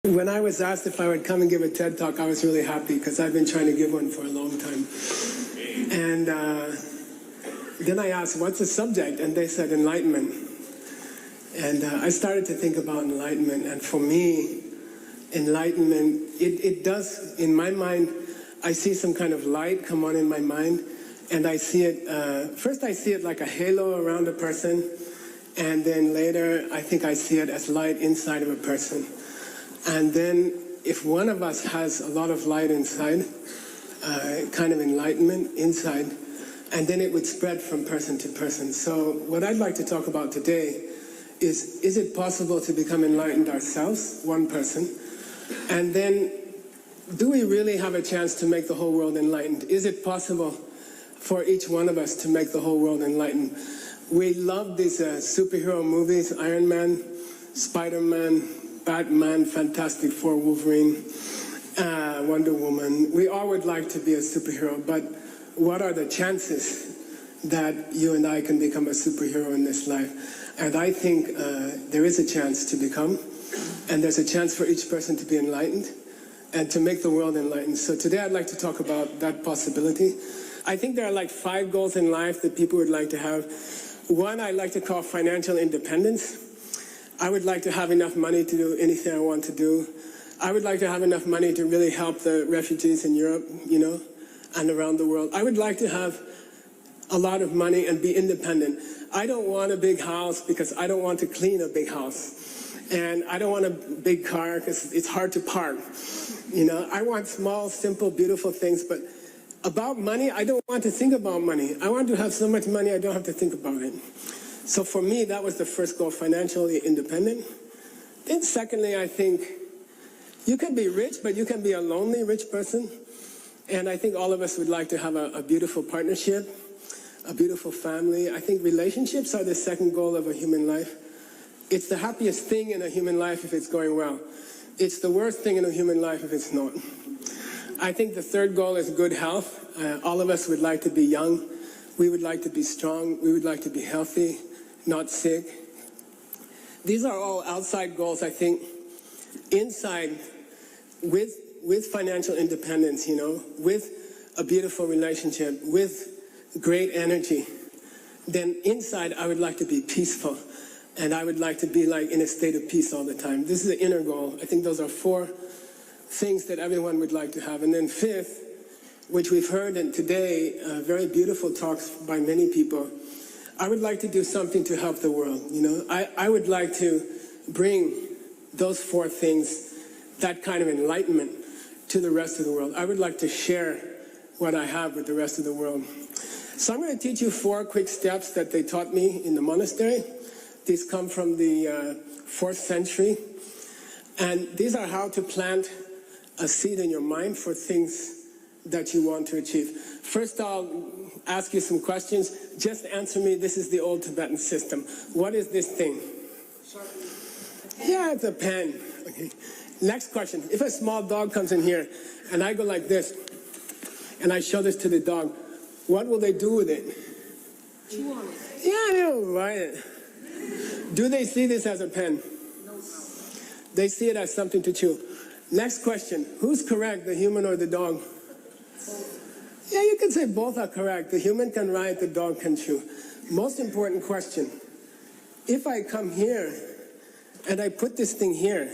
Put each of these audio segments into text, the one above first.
When I was asked if I would come and give a TED Talk, I was really happy because I've been trying to give one for a long time. And then I asked, what's the subject? And they said enlightenment. And I started to think about enlightenment. And for me, enlightenment, it does, in my mind, I see some kind of light come on in my mind. And I see it, first I see it like a halo around a person. And then later, I think I see it as light inside of a person. And then if one of us has a lot of light inside, kind of enlightenment inside, and then it would spread from person to person. So what I'd like to talk about today is it possible to become enlightened ourselves, one person? And then, do we really have a chance to make the whole world enlightened? Is it possible for each one of us to make the whole world enlightened? We love these superhero movies, Iron Man, Spider-Man, Batman, Fantastic Four, Wolverine, Wonder Woman. We all would like to be a superhero, but what are the chances that you and I can become a superhero in this life? And I think there is a chance to become, and there's a chance for each person to be enlightened and to make the world enlightened. So today I'd like to talk about that possibility. I think there are like 5 goals in life that people would like to have. One I like to call financial independence. I would like to have enough money to do anything I want to do. I would like to have enough money to really help the refugees in Europe, you know, and around the world. I would like to have a lot of money and be independent. I don't want a big house because I don't want to clean a big house. And I don't want a big car because it's hard to park. You know, I want small, simple, beautiful things. But about money, I don't want to think about money. I want to have so much money I don't have to think about it. So for me, that was the first goal, financially independent. Then secondly, I think you can be rich, but you can be a lonely rich person. And I think all of us would like to have a beautiful partnership, a beautiful family. I think relationships are the second goal of a human life. It's the happiest thing in a human life if it's going well. It's the worst thing in a human life if it's not. I think the third goal is good health. All of us would like to be young. We would like to be strong. We would like to be healthy, not sick. These are all outside goals, I think. Inside, with financial independence, you know, with a beautiful relationship, with great energy, then inside I would like to be peaceful. And I would like to be like in a state of peace all the time. This is the inner goal. I think those are 4 things that everyone would like to have. And then 5th, which we've heard in today, very beautiful talks by many people, I would like to do something to help the world. You know, I would like to bring those 4 things, that kind of enlightenment, to the rest of the world. I would like to share what I have with the rest of the world. So I'm going to teach you 4 quick steps that they taught me in the monastery. These come from the 4th century. And these are how to plant a seed in your mind for things that you want to achieve. First, I'll ask you some questions. Just answer me. This is the old Tibetan system. What is this thing? Yeah, it's a pen. Okay. Next question. If a small dog comes in here and I go like this and I show this to the dog, what will they do with it? Chew on it. Yeah, they'll write it. Do they see this as a pen? No. They see it as something to chew. Next question. Who's correct, the human or the dog? Yeah, you can say both are correct. The human can write, the dog can chew. Most important question. If I come here and I put this thing here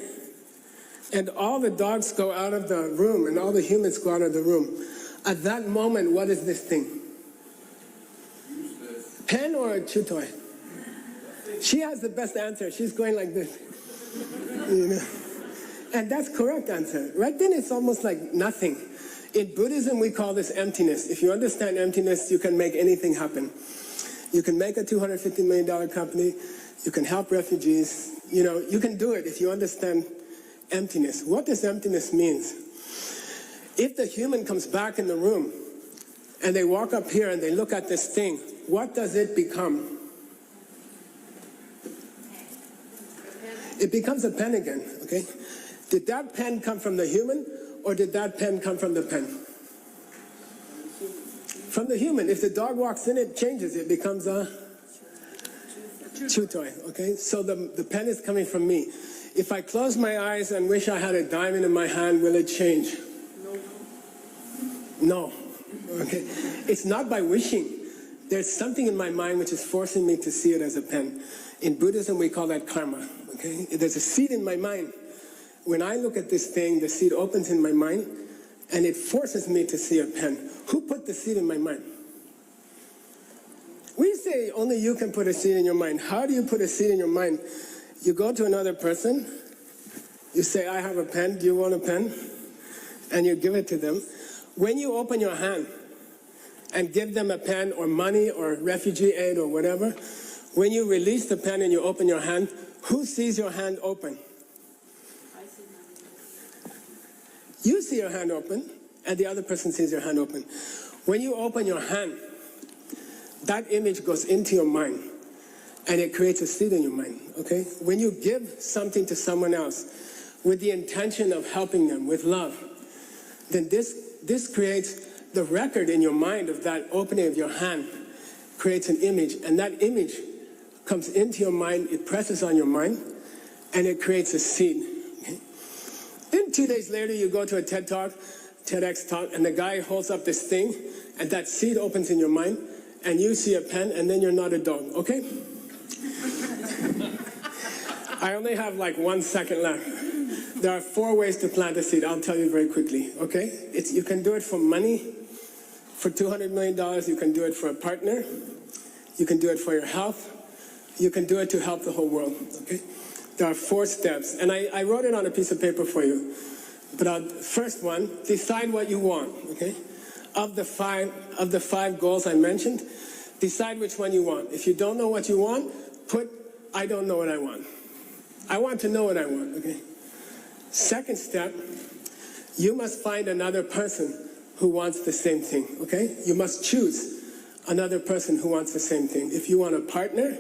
and all the dogs go out of the room and all the humans go out of the room, at that moment, what is this thing? Pen or a chew toy? She has the best answer. She's going like this. You know? And that's correct answer. Right then it's almost like nothing. In Buddhism, we call this emptiness. If you understand emptiness, you can make anything happen. You can make a $250 million company. You can help refugees. You know, you can do it if you understand emptiness. What does emptiness mean? If the human comes back in the room and they walk up here and they look at this thing, what does it become? It becomes a pen again, okay? Did that pen come from the human, or did that pen come from the pen? From the human. If the dog walks in, it changes. It becomes a chew toy, okay? So the pen is coming from me. If I close my eyes and wish I had a diamond in my hand, will it change? No. Okay. It's not by wishing. There's something in my mind which is forcing me to see it as a pen. In Buddhism, we call that karma. Okay. There's a seed in my mind. When I look at this thing, the seed opens in my mind, and it forces me to see a pen. Who put the seed in my mind? We say only you can put a seed in your mind. How do you put a seed in your mind? You go to another person, you say, I have a pen, do you want a pen? And you give it to them. When you open your hand and give them a pen or money or refugee aid or whatever, when you release the pen and you open your hand, who sees your hand open? You see your hand open, and the other person sees your hand open. When you open your hand, that image goes into your mind, and it creates a seed in your mind, okay? When you give something to someone else with the intention of helping them, with love, then this creates the record in your mind of that opening of your hand, creates an image, and that image comes into your mind, it presses on your mind, and it creates a seed. Okay? Then 2 days later, you go to a TED Talk, TEDx talk, and the guy holds up this thing, and that seed opens in your mind, and you see a pen, and then you're not a dog, okay? I only have like 1 second left. There are 4 ways to plant a seed. I'll tell you very quickly, okay? You can do it for money. For $200 million, you can do it for a partner. You can do it for your health. You can do it to help the whole world, okay? There are 4 steps, and I wrote it on a piece of paper for you. But first one, decide what you want, okay? Of the five goals I mentioned, decide which one you want. If you don't know what you want, put, I don't know what I want. I want to know what I want, okay? Second step, you must find another person who wants the same thing, okay? You must choose another person who wants the same thing. If you want a partner,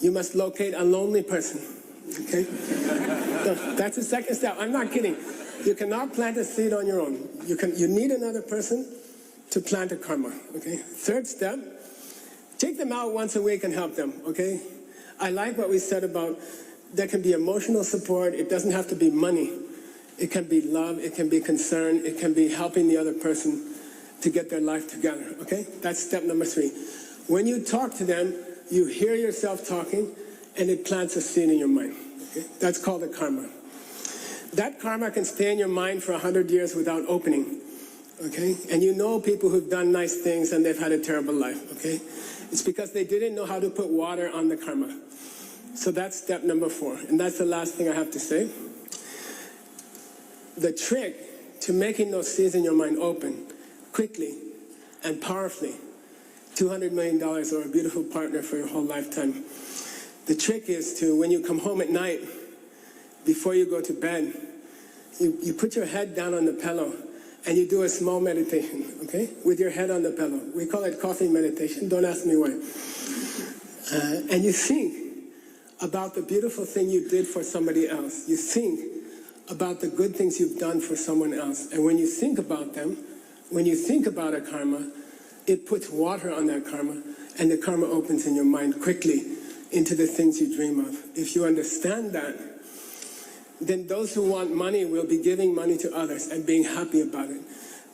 you must locate a lonely person, okay? So that's the second step. I'm not kidding. You cannot plant a seed on your own. You need another person to plant a karma, okay? Third step, take them out once a week and help them, okay? I like what we said about there can be emotional support. It doesn't have to be money. It can be love. It can be concern. It can be helping the other person to get their life together, okay? That's step number 3. When you talk to them, you hear yourself talking, and it plants a seed in your mind, okay? That's called a karma. That karma can stay in your mind for 100 years without opening, okay? And you know people who've done nice things and they've had a terrible life, okay? It's because they didn't know how to put water on the karma. So that's step number 4, and that's the last thing I have to say. The trick to making those seeds in your mind open quickly and powerfully, $200 million or a beautiful partner for your whole lifetime. The trick is to, when you come home at night, before you go to bed, you put your head down on the pillow and you do a small meditation, okay? With your head on the pillow. We call it coffee meditation. Don't ask me why. And you think about the beautiful thing you did for somebody else. You think about the good things you've done for someone else. And when you think about them, when you think about a karma, it puts water on that karma, and the karma opens in your mind quickly into the things you dream of. If you understand that, then those who want money will be giving money to others and being happy about it.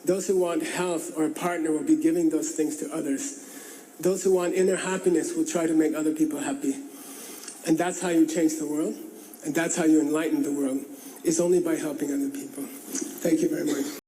Those who want health or a partner will be giving those things to others. Those who want inner happiness will try to make other people happy. And that's how you change the world, and that's how you enlighten the world, is only by helping other people. Thank you very much.